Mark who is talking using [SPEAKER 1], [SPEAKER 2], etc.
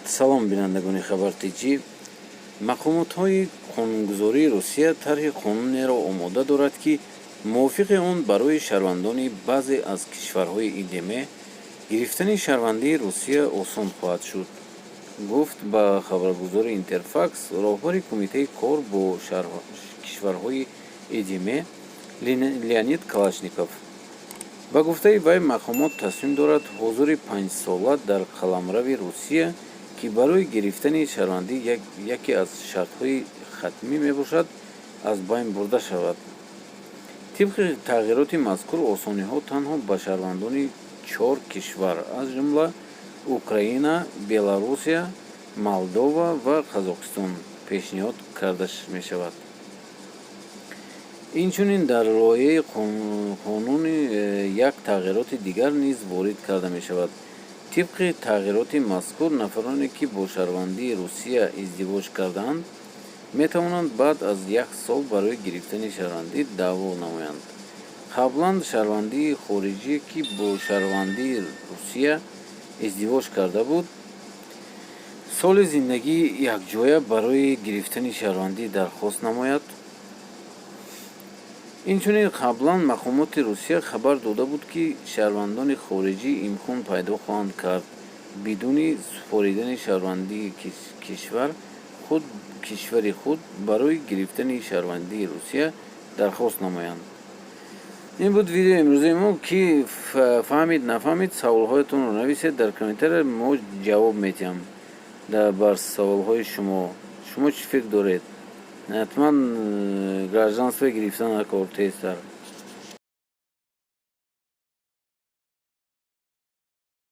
[SPEAKER 1] салом бинандагони хабартиҷӣ. Мақомотҳои қонунгузории Русия тарҳи қонунеро омода дорад, ки мувофиқи он барои шаҳрвандони баъзе аз кишварҳои ИДМ гирифтани шаҳрвандии Русия осон хоҳад шуд, гуфт ба хабаргузори Интерфакс роҳбари кумитаи кор бо кишварҳои ИДМ Леонид Калашников. ба гуфтаи вай, мақомот тасмим дорад ҳозири 5-сола дар қаламрави Русия, ки барои гирифтани шаҳрвандӣ яке аз шартҳои хатмӣ мебошад, аз байн бурда шавад. тибқи тағйироти мазкур, осониҳо танҳо ба шаҳрвандони 4 кишвар, аз ҷумла Украина, Беларусия, Молдова ва Қазоқистон пешниҳод карда мешавад. инчунин дар лоиҳаи қонун як тағйироти дигар низ ворид карда мешавад. тибқи тағйироти мазкур, нафароне ки бо шаҳрвандии Русия издивоҷ кардаанд, метавонанд баъд аз 1 сол барои гирифтани шаҳрвандӣ даъво намоянд. қаблан шаҳрвандии хориҷӣ, ки бо шаҳрвандии Русия издивоҷ карда буд, соли зиндагии якҷоя барои гирифтани шаҳрвандӣ дархост намояд. инчунин қаблан мақомоти Русия хабар дода буд, ки шаҳрвандони хориҷӣ имкон пайдо хоҳанд кард бидуни супоридани шаҳрвандии кишвари худ барои гирифтани шаҳрвандии Русия дархост намоянд. ин буд видеои имрӯзаи мо. Ки фаҳмид нафаҳмид, саволҳоятонро нависед, дар комментария мо ҷавоб медиҳам бар саволҳои шумо. шумо чӣ фикр доред? ҳатман гражданство гирифтан кор тезтар.